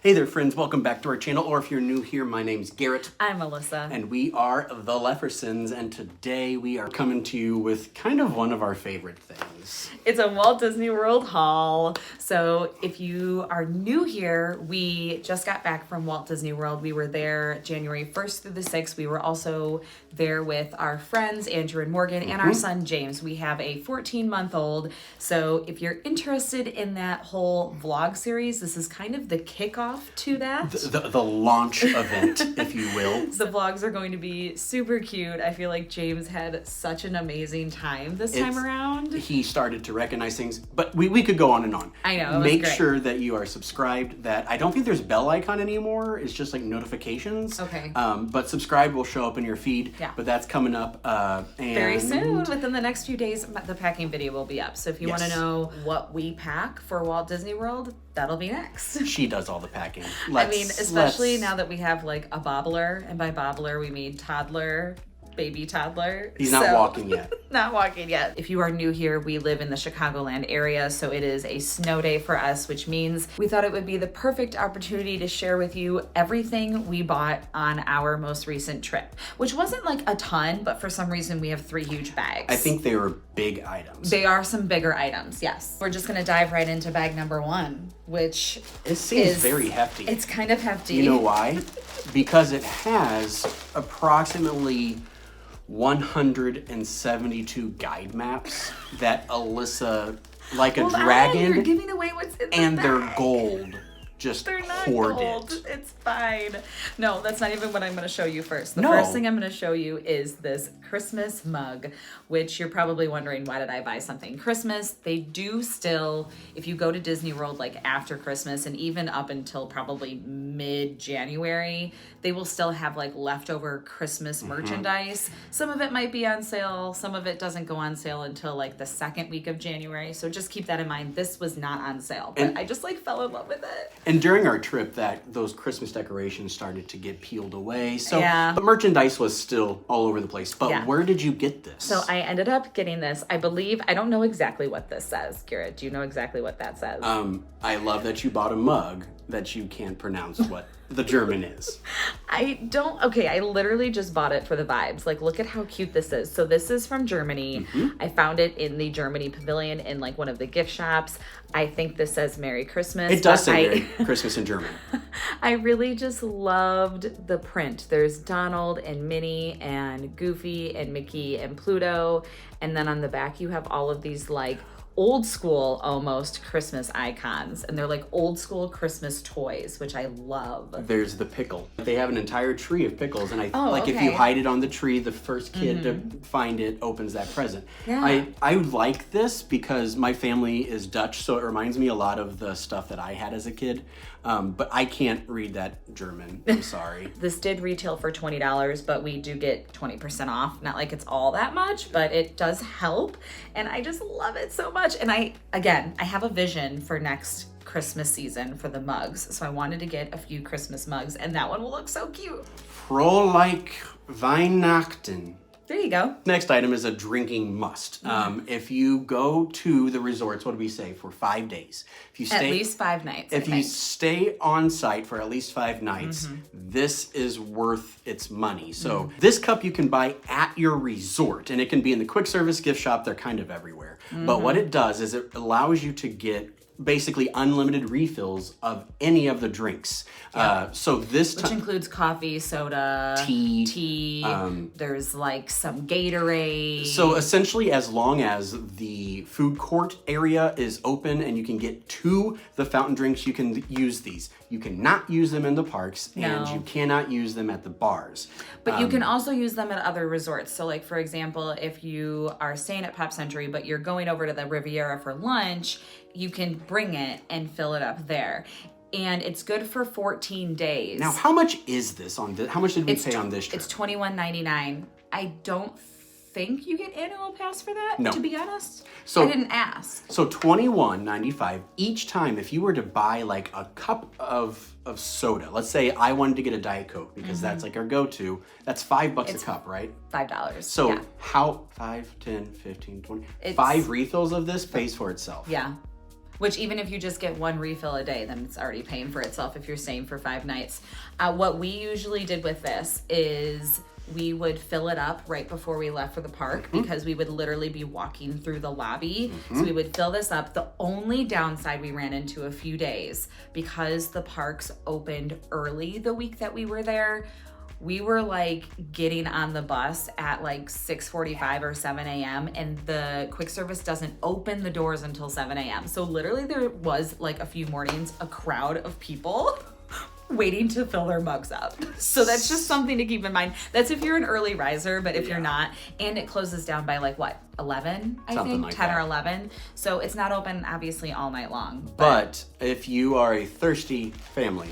Hey there friends, welcome back to our channel, or if you're new here, my name's Garrett. I'm Melissa. And we are the Leffersons, and today we are coming to you with kind of one of our favorite things. It's a Walt Disney World haul. So if you are new here, we just got back from Walt Disney World. We were there January 1st through the 6th. We were also there with our friends, Andrew and Morgan, and our son, James. We have a 14-month-old. So if you're interested in that whole vlog series, this is kind of the kickoff to that. The launch event, if you will. The vlogs are going to be super cute. I feel like James had such an amazing time this time around. He started to recognize things, but we could go on and on. I know, it was Make great. sure that you are subscribed. That I don't think there's bell icon anymore. It's just like notifications. Okay. But subscribe will show up in your feed. Yeah. But that's coming up. And very soon. Within the next few days, the packing video will be up. So if you want to Yes. know what we pack for Walt Disney World, that'll be next. She does all the packing. Especially now that we have like a bobbler, and by bobbler we mean toddler, baby toddler. He's not walking yet. Not walking yet. If you are new here, we live in the Chicagoland area, so it is a snow day for us, which means we thought it would be the perfect opportunity to share with you everything we bought on our most recent trip, which wasn't like a ton, but for some reason we have 3 huge bags. I think they were big items. They are some bigger items, yes. We're just gonna dive right into bag number 1, which It seems very hefty. It's kind of hefty. You know why? Because it has approximately 172 guide maps that Alyssa, like a dragon, you're giving away what's in the and they're bag. gold. Just They're not hoard gold. it. It's fine. No, that's not even what I'm going to show you first. The No. first thing I'm going to show you is this Christmas mug, which you're probably wondering, why did I buy something Christmas? They do still, if you go to Disney World like after Christmas and even up until probably mid-January, they will still have like leftover Christmas merchandise. Some of it might be on sale. Some of it doesn't go on sale until like the second week of January. So just keep that in mind. This was not on sale, but I just like fell in love with it. And during our trip, those Christmas decorations started to get peeled away. So Yeah. the merchandise was still all over the place. But Yeah. where did you get this? So I ended up getting this. I don't know exactly what this says. Garrett, do you know exactly what that says? I love that you bought a mug that you can't pronounce what the German is. I literally just bought it for the vibes. Like, look at how cute this is. So this is from Germany. I found it in the Germany pavilion in like one of the gift shops. I think this says Merry Christmas. It does say Merry Christmas in German. I really just loved the print. There's Donald and Minnie and Goofy and Mickey and Pluto. And then on the back you have all of these like old school almost Christmas icons, and they're like old school Christmas toys, which I love. There's the pickle. They have an entire tree of pickles, and if okay. you hide it on the tree, the first kid to find it opens that present. Yeah. I like this because my family is Dutch, so it reminds me a lot of the stuff that I had as a kid. But I can't read that German. I'm sorry. This did retail for $20, but we do get 20% off. Not like it's all that much, but it does help. And I just love it so much. And I have a vision for next Christmas season for the mugs. So I wanted to get a few Christmas mugs, and that one will look so cute. Frohlich Weihnachten. There you go. Next item is a drinking must. If you go to the resorts, what do we say, for 5 days? If you stay, At least 5 nights. If you stay on site for at least 5 nights, this is worth its money. So this cup you can buy at your resort, and it can be in the quick service gift shop. They're kind of everywhere. But what it does is it allows you to get basically unlimited refills of any of the drinks. Which includes coffee, soda, tea. There's like some Gatorade. So essentially, as long as the food court area is open and you can get to the fountain drinks, you can use these. You cannot use them in the parks, and you cannot use them at the bars. But you can also use them at other resorts. So like, for example, if you are staying at Pop Century, but you're going over to the Riviera for lunch, you can bring it and fill it up there. And it's good for 14 days. Now, how much is this on this? How much did we pay on this trip? It's $21.99. I don't think you get annual pass for that, No. to be honest. So I didn't ask. So $21.95 each time. If you were to buy like a cup of soda, let's say I wanted to get a Diet Coke because that's like our go-to, that's $5 a cup, right? $5. So yeah. how 5, 10, 15, 20, 5 refills of this pays for itself. Yeah. Which even if you just get one refill a day, then it's already paying for itself if you're staying for 5 nights. What we usually did with this is we would fill it up right before we left for the park because we would literally be walking through the lobby. So we would fill this up. The only downside we ran into a few days, because the parks opened early the week that we were there, we were like getting on the bus at like 6:45 or 7 a.m. and the quick service doesn't open the doors until 7 a.m. So literally there was like a few mornings, a crowd of people waiting to fill their mugs up. So that's just something to keep in mind. That's if you're an early riser, but if you're not, and it closes down by like what, 11, I Something think, like 10 that. or 11. So it's not open obviously all night long. But if you are a thirsty family,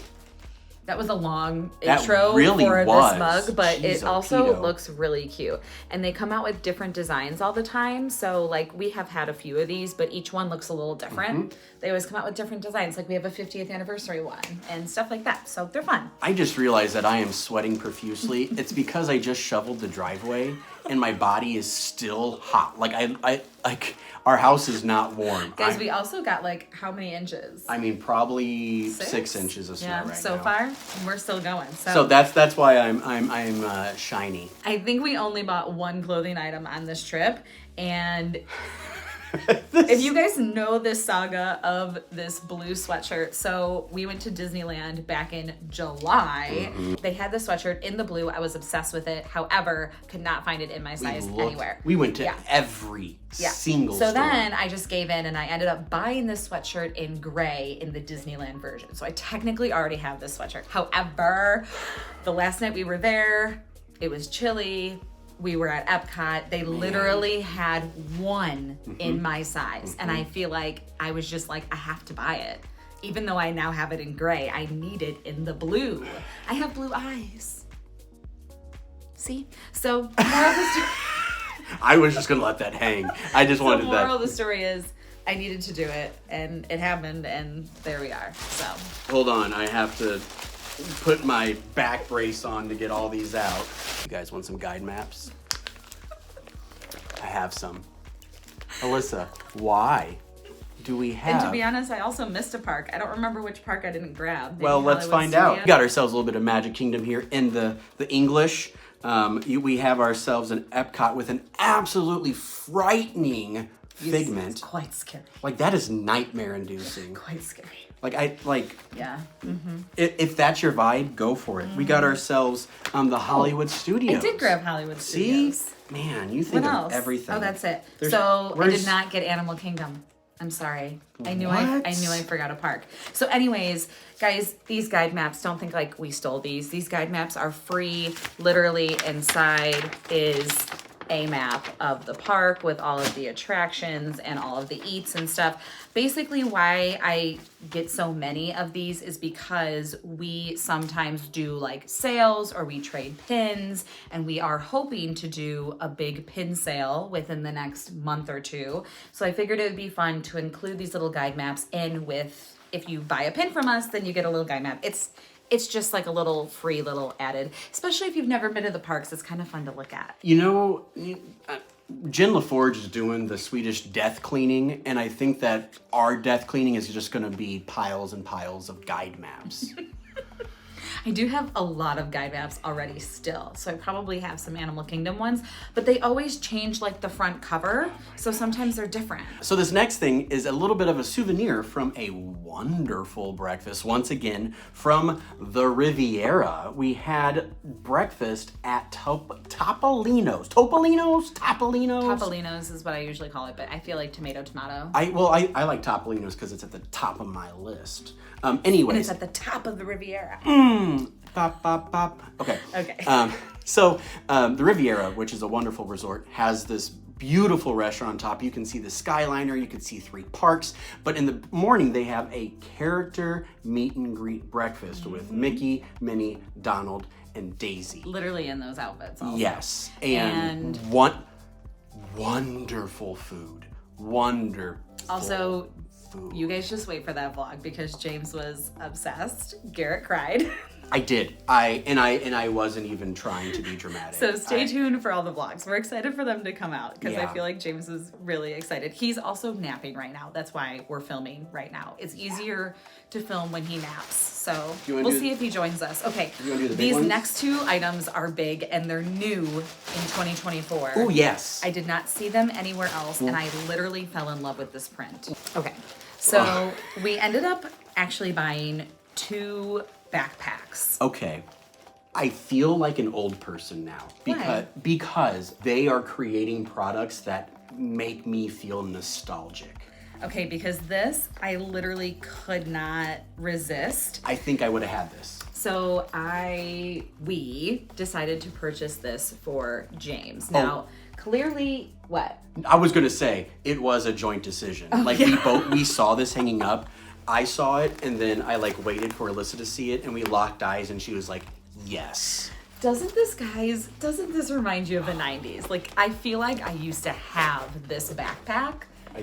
that was a long That intro really for was. this mug, but Jeez, it also Okido. looks really cute. And they come out with different designs all the time. So like we have had a few of these, but each one looks a little different. They always come out with different designs. Like we have a 50th anniversary one and stuff like that. So they're fun. I just realized that I am sweating profusely. It's because I just shoveled the driveway and my body is still hot. Like I like our house is not warm. Guys, we also got like how many inches? I mean, probably 6 6 inches of snow Yeah, right so now. far we're still going. So that's why I'm shiny. I think we only bought one clothing item on this trip, and if you guys know this saga of this blue sweatshirt, so we went to Disneyland back in July. They had the sweatshirt in the blue. I was obsessed with it. However, could not find it in my size anywhere. We went to Yeah. every single So store. then I just gave in and I ended up buying this sweatshirt in gray in the Disneyland version. So I technically already have this sweatshirt. However, the last night we were there, it was chilly. We were at Epcot. They literally had one in my size. And I feel like I was just like, I have to buy it. Even though I now have it in gray, I need it in the blue. I have blue eyes. See? So moral of the story. I was just gonna let that hang. I just The wanted moral that. of the story is I needed to do it and it happened and there we are. So Hold on, I have to put my back brace on to get all these out. You guys want some guide maps? I have some. Alyssa, why do we have... and to be honest, I also missed a park. I don't remember which park I didn't grab. Maybe Well, let's Hollywood find out. Studios? We got ourselves a little bit of Magic Kingdom here in the English. We have ourselves an Epcot with an absolutely frightening figment. It's quite scary. Like, that is nightmare-inducing. Quite scary. Yeah. If that's your vibe, go for it. We got ourselves the Hollywood Studios. I did grab Hollywood See? Studios. Man, you think What of else? everything. Oh, that's it. There's- So I where's- did not get Animal Kingdom. I'm sorry. I knew What? I forgot a park. So anyways, guys, these guide maps, don't think like we stole these. These guide maps are free. Literally inside is a map of the park with all of the attractions and all of the eats and stuff. Basically why I get so many of these is because we sometimes do like sales or we trade pins, and we are hoping to do a big pin sale within the next month or two. So I figured it would be fun to include these little guide maps in with, if you buy a pin from us, then you get a little guide map. It's just like a little free little added, especially if you've never been to the parks. It's kind of fun to look at. You know, Jen LaForge is doing the Swedish death cleaning, and I think that our death cleaning is just going to be piles and piles of guide maps. I do have a lot of guide maps already still, so I probably have some Animal Kingdom ones, but they always change like the front cover, so sometimes they're different. So this next thing is a little bit of a souvenir from a wonderful breakfast. Once again, from the Riviera. We had breakfast at Topolino's. Topolino's? Topolino's is what I usually call it, but I feel like tomato. I like Topolino's because it's at the top of my list. And Anyways. it's at the top of the Riviera. Bop, bop, bop. Okay. Okay. So the Riviera, which is a wonderful resort, has this beautiful restaurant on top. You can see the Skyliner, you can see 3 parks, but in the morning they have a character meet and greet breakfast with Mickey, Minnie, Donald, and Daisy. Literally in those outfits also. Yes. And wonderful food. Wonderful. Also, you guys just wait for that vlog because James was obsessed. Garrett cried. I did. I wasn't even trying to be dramatic. So stay tuned for all the vlogs. We're excited for them to come out because Yeah. I feel like James is really excited. He's also napping right now. That's why we're filming right now. It's easier to film when he naps. So we'll see if he joins us. Okay. You wanna do the big These ones? next two items are big and they're new in 2024. Oh, yes. I did not see them anywhere else, and I literally fell in love with this print. Okay, so we ended up actually buying 2 backpacks. Okay. I feel like an old person now Why? because they are creating products that make me feel nostalgic. Okay, because this, I literally could not resist. I think I would have had this. So we decided to purchase this for James. Now, clearly, what? I was gonna say it was a joint decision. Like we saw this hanging up. I saw it and then I like waited for Alyssa to see it and we locked eyes and she was like, yes. Doesn't this remind you of the 90s? Like, I feel like I used to have this backpack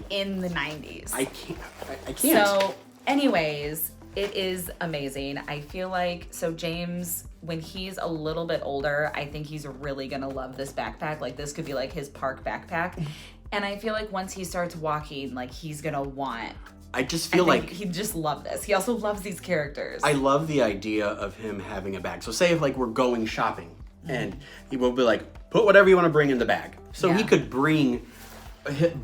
in the 90s. I can't. So, anyways, it is amazing. I feel like, so James, when he's a little bit older, I think he's really gonna love this backpack. Like, this could be like his park backpack. And I feel like once he starts walking, like, he's gonna want. I just feel like he'd just love this. He also loves these characters. I love the idea of him having a bag. So say if like we're going shopping and he will be like, put whatever you want to bring in the bag. So he could bring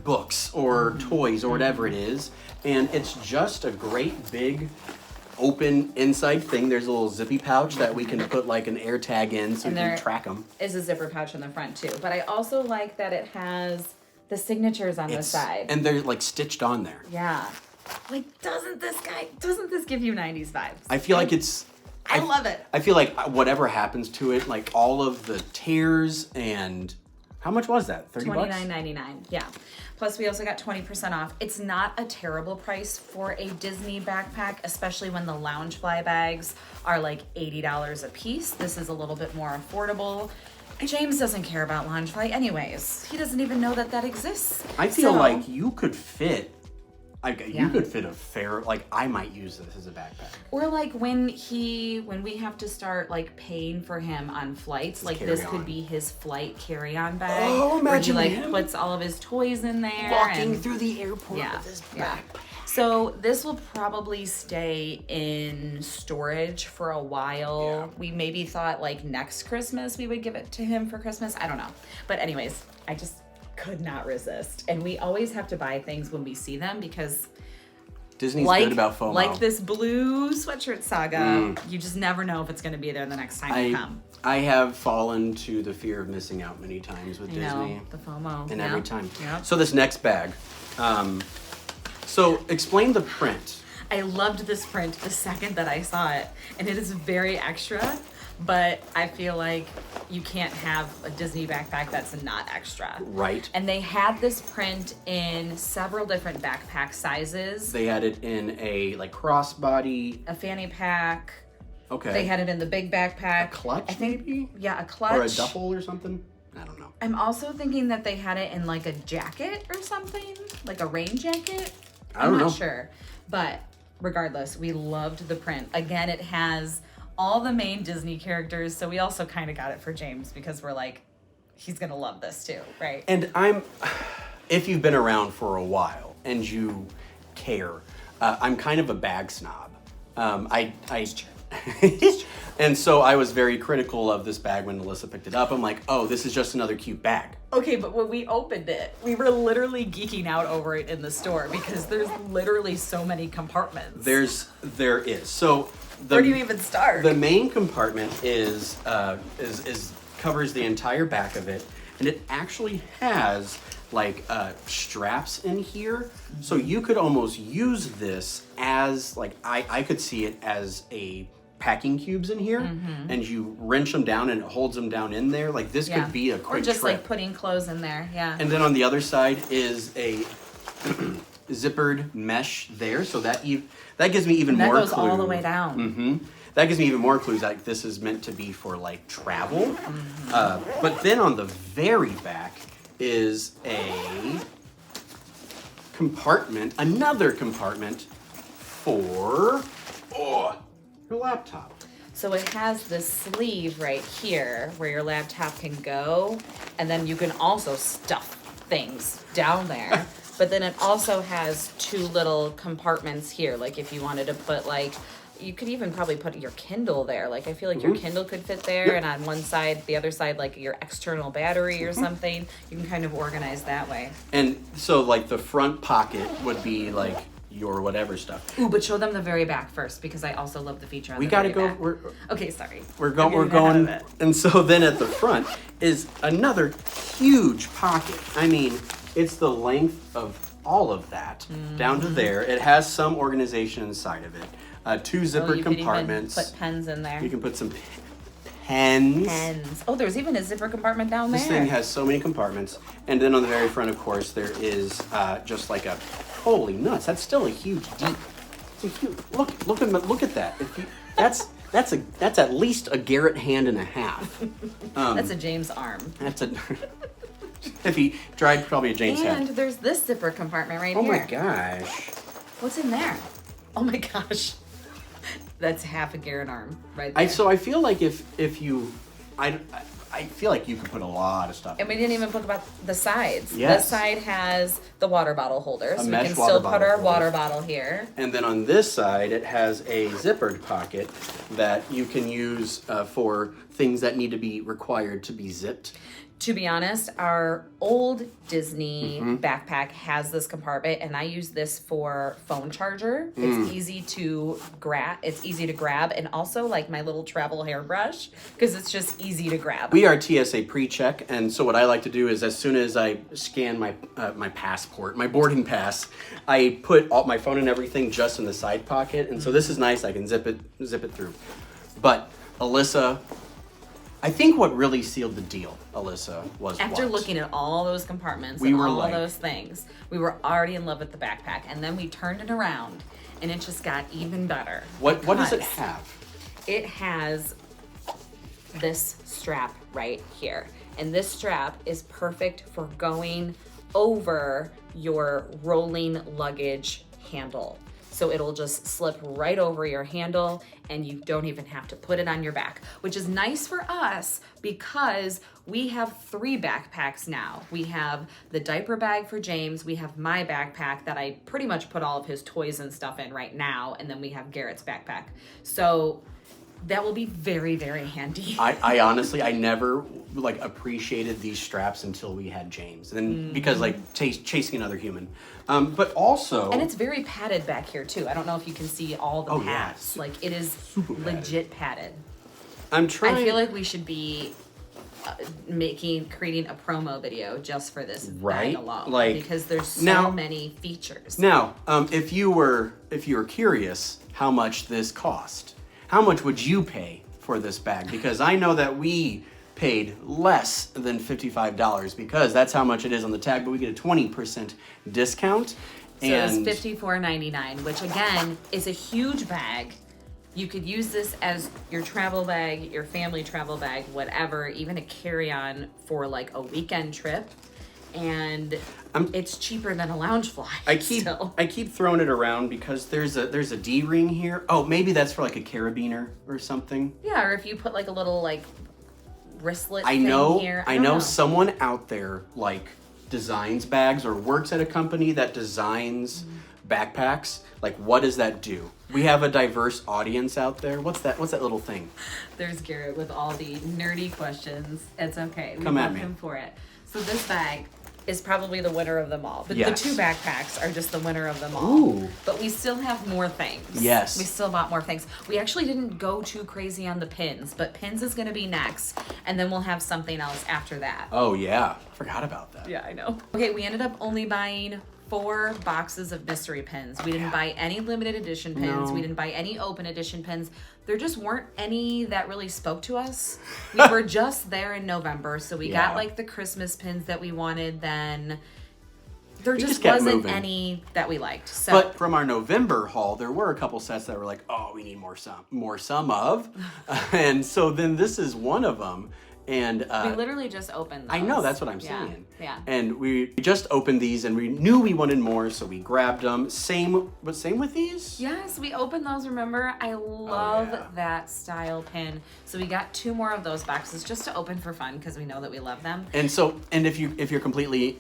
books or toys or whatever it is. And it's just a great big open inside thing. There's a little zippy pouch that we can put like an air tag in so we can track them. Is a zipper pouch in the front too. But I also like that it has the signatures on the side. And they're like stitched on there. Yeah. Like, doesn't this give you 90s vibes? I feel like it's... I love it. I feel like whatever happens to it, like all of the tears and... How much was that? $30? $29.99. Yeah. Plus, we also got 20% off. It's not a terrible price for a Disney backpack, especially when the Loungefly bags are like $80 a piece. This is a little bit more affordable. James doesn't care about Loungefly anyways. He doesn't even know that exists. I feel like you could fit... You could fit a fair, like I might use this as a backpack. Or like when we have to start like paying for him on flights, like this could be his flight carry-on bag. Oh, imagine where he like him puts all of his toys in there. Walking through the airport with his backpack. Yeah. So this will probably stay in storage for a while. Yeah. We maybe thought like next Christmas we would give it to him for Christmas. I don't know. But anyways, I just could not resist. And we always have to buy things when we see them because Disney's good about FOMO. Like this blue sweatshirt saga, you just never know if it's going to be there the next time you come. I have fallen to the fear of missing out many times with I Disney. know, the FOMO. And every time. Yep. So this next bag. So explain the print. I loved this print the second that I saw it. And it is very extra. But I feel like you can't have a Disney backpack that's not extra. Right. And they had this print in several different backpack sizes. They had it in a like crossbody. A fanny pack. Okay. They had it in the big backpack. A clutch, I think, maybe? Yeah, a clutch. Or a duffel or something? I don't know. I'm also thinking that they had it in like a jacket or something. Like a rain jacket. I'm not sure. But regardless, we loved the print. Again, it has all the main Disney characters, so we also kind of got it for James because we're like, he's gonna love this too, right? And if you've been around for a while and you care, I'm kind of a bag snob. And so I was very critical of this bag when Alyssa picked it up. I'm like, oh, this is just another cute bag. Okay, but when we opened it, we were literally geeking out over it in the store because there's literally so many compartments. There is. So where do you even start? The main compartment is covers the entire back of it, and it actually has like straps in here, so you could almost use this as like I could see it as a packing cubes in here, and you wrench them down and it holds them down in there. Like this could be a quick or just trip. like putting clothes in there, yeah. And then on the other side is a zippered mesh there, so that gives me even more clues. That goes all the way down. That gives me even more clues like this is meant to be for like travel. But then on the very back is a compartment, another compartment for your laptop. So it has this sleeve right here where your laptop can go, and then you can also stuff things down there. But then it also has two little compartments here, like if you wanted to put like, you could even probably put your Kindle there. Like I feel like your Kindle could fit there, and on one side, the other side, like your external battery or something. You can kind of organize that way. And so like the front pocket would be like your whatever stuff. Ooh, but show them the very back first, because I also love the feature on We the gotta very go. back. Okay, sorry. We're going, and so then at the front is another huge pocket. I mean, it's the length of all of that down to there. It has some organization inside of it. Two zipper compartments. Could even put pens in there. You can put some pens. Pens. Oh, there's even a zipper compartment down there. This thing has so many compartments, and then on the very front, of course, there is just like a holy nuts. That's still a huge deep. It's a huge, look at that. That's at least a Garrett hand and a half. That's a James arm. That's a. If he tried, probably a James head. And there's this zipper compartment right Oh here. my gosh. What's in there? Oh my gosh. That's half a Garrett arm right there. So I feel like if you, I feel like you could put a lot of stuff. And we didn't even talk about the sides. Yes. This side has the water bottle holder, so we mesh can water still bottle put our holder. water bottle here. And then on this side, it has a zippered pocket that you can use for things that need to be required to be zipped. To be honest, our old Disney backpack has this compartment, and I use this for phone charger. It's easy to grab. And also like my little travel hairbrush, because it's just easy to grab. We are TSA pre-check, and so what I like to do is as soon as I scan my my passport, my boarding pass, I put all my phone and everything just in the side pocket, and so this is nice. I can zip it through. But Alyssa, I think what really sealed the deal, Alyssa, was After what? looking at all those compartments We and were all like- those things, we were already in love with the backpack. And then we turned it around, and it just got even better. What does it because have? It has this strap right here. And this strap is perfect for going over your rolling luggage handle. So it'll just slip right over your handle, and you don't even have to put it on your back, which is nice for us because we have 3 backpacks now. We have the diaper bag for James, we have my backpack that I pretty much put all of his toys and stuff in right now, and then we have Garrett's backpack. So that will be very, very handy. I honestly, I never like appreciated these straps until we had James, and then because like chasing another human, but also, And it's very padded back here too. I don't know if you can see all the Oh, pads. yeah. Like it is Super padded. legit padded. I'm trying. I feel like we should be creating a promo video just for this Right? bag alone, Like, because there's so now- many features. Now, if you were curious how much this cost, how much would you pay for this bag? Because I know that we paid less than $55 because that's how much it is on the tag, but we get a 20% discount. So And it's $54.99, which again is a huge bag. You could use this as your travel bag, your family travel bag, whatever, even a carry-on for like a weekend trip. And it's cheaper than a lounge fly. I keep throwing it around because there's a D ring here. Oh, maybe that's for like a carabiner or something. Yeah, or if you put like a little like wristlet I thing know here. I don't know someone out there like designs bags or works at a company that designs backpacks. Like, what does that do? We have a diverse audience out there. What's that little thing? There's Garrett with all the nerdy questions. It's okay. We Come at love me. him for it. So this bag is probably the winner of them all. But Yes. the 2 backpacks are just the winner of them all. Ooh. But we still have more things. Yes. We still bought more things. We actually didn't go too crazy on the pins, but pins is going to be next. And then we'll have something else after that. Oh yeah, forgot about that. Yeah, I know. Okay, we ended up only buying 4 boxes of mystery pins. We didn't buy any limited edition pins. No. We didn't buy any open edition pins. There just weren't any that really spoke to us. We were just there in November, so we Yeah. got like the Christmas pins that we wanted then. There We just just kept wasn't moving. any that we liked. So But from our November haul, there were a couple sets that were like, oh, we need more some of. And so then this is one of them. And we literally just opened those. I know, that's what I'm Yeah, saying. yeah. And we just opened these and we knew we wanted more, so we grabbed them. Same with these? Yes, we opened those, remember? I love yeah. that style pin. So we got 2 more of those boxes just to open for fun because we know that we love them. And so, if you're completely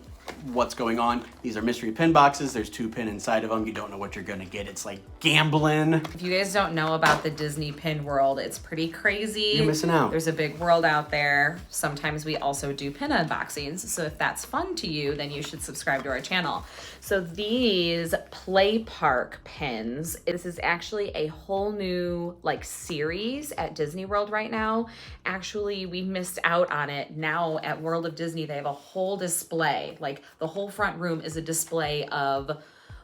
what's going on, these are mystery pin boxes. There's 2 pin inside of them. You don't know what you're gonna get. It's like gambling. If you guys don't know about the Disney pin world, it's pretty crazy. You're missing out. There's a big world out there. Sometimes we also do pin unboxings. So if that's fun to you, then you should subscribe to our channel. So these Play Park pins, this is actually a whole new like series at Disney World right now. Actually, we missed out on it. Now at World of Disney, they have a whole display. Like the whole front room is a display of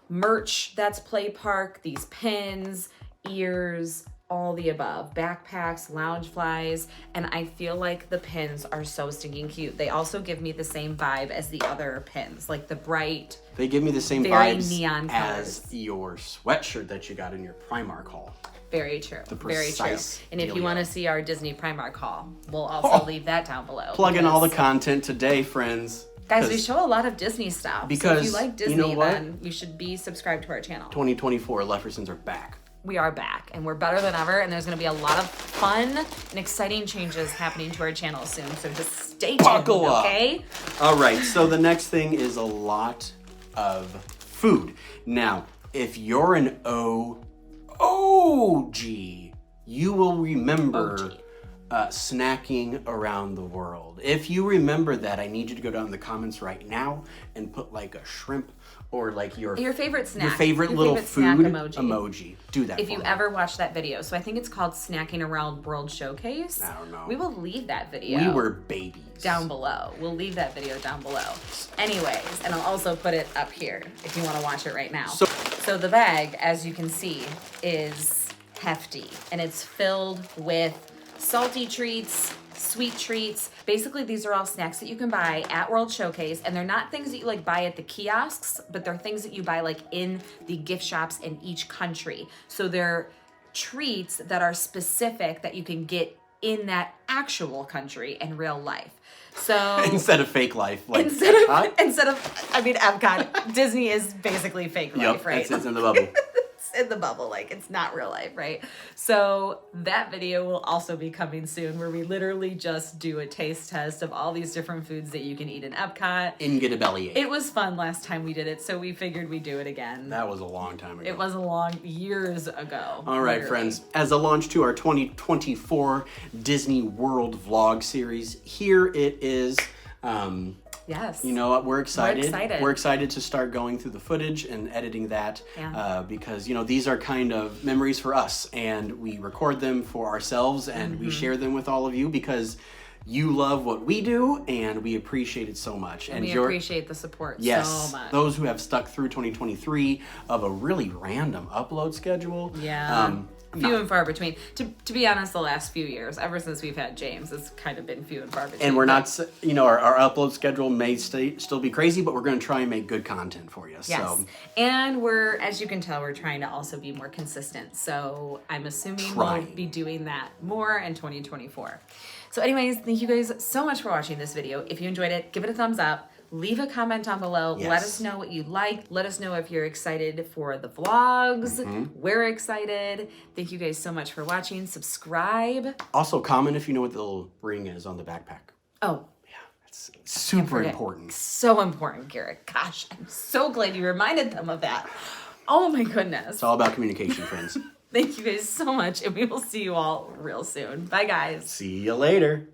merch that's Play Park, these pins, ears, all the above, backpacks, lounge flies, and I feel like the pins are so stinking cute. They also give me the same vibe as the other pins, like the bright, They give me the same very vibes neon as colors. your sweatshirt that you got in your Primark haul. Very true. The Very true. precise And if you dealio. want to see our Disney Primark haul, we'll also leave that down below. Plug in all the because- content today, friends. Guys, we 'cause show a lot of Disney stuff. So if because you like Disney, you know what? then you should be subscribed to our channel. 2024 Leffersons are back. We are back and we're better than ever, and there's going to be a lot of fun and exciting changes happening to our channel soon, so just stay tuned. Buckle up. Okay. All right, so the next thing is a lot of food. Now, if you're an OG, you will remember OG. Snacking around the world. If you remember that, I need you to go down in the comments right now and put like a shrimp or like your favorite snack. your favorite little snack food emoji. Do that If for you me. ever watch that video, so I think it's called Snacking Around World Showcase. I don't know. We will leave that video. We were babies. Down below. We'll leave that video down below. Anyways, and I'll also put it up here if you want to watch it right now. So the bag, as you can see, is hefty, and it's filled with salty treats, sweet treats. Basically, these are all snacks that you can buy at World Showcase, and they're not things that you like buy at the kiosks, but they're things that you buy like in the gift shops in each country. So they're treats that are specific that you can get in that actual country in real life. So instead of fake life, like instead Epcot? of I mean Epcot, Disney is basically fake life, Yep, right? it's in the bubble. In the bubble, like it's not real life, right? So that video will also be coming soon, where we literally just do a taste test of all these different foods that you can eat in Epcot. And get a bellyache. It was fun last time we did it, so we figured we'd do it again. That was a long time ago. It was a long years ago. All right, literally. friends. As a launch to our 2024 Disney World vlog series, here it is. Yes. You know what? We're excited. excited. We're excited to start going through the footage and editing that Yeah. because, you know, these are kind of memories for us, and we record them for ourselves, and we share them with all of you because you love what we do, and we appreciate it so much. And we appreciate the support Yes, so much. those who have stuck through 2023 of a really random upload schedule. Yeah. Few and far between. To be honest, the last few years, ever since we've had James, it's kind of been few and far between. And we're not, you know, our upload schedule may still be crazy, but we're going to try and make good content for you. Yes. So, And we're, as you can tell, we're trying to also be more consistent. So I'm assuming we'll be doing that more in 2024. So anyways, thank you guys so much for watching this video. If you enjoyed it, give it a thumbs up. Leave a comment down below. Yes. Let us know what you like. Let us know if you're excited for the vlogs. We're excited. Thank you guys so much for watching. Subscribe. Also, comment if you know what the little ring is on the backpack. Oh, Yeah, it's super important. so important, Garrett. Gosh, I'm so glad you reminded them of that. Oh my goodness. It's all about communication, friends. Thank you guys so much, and we will see you all real soon. Bye, guys. See you later.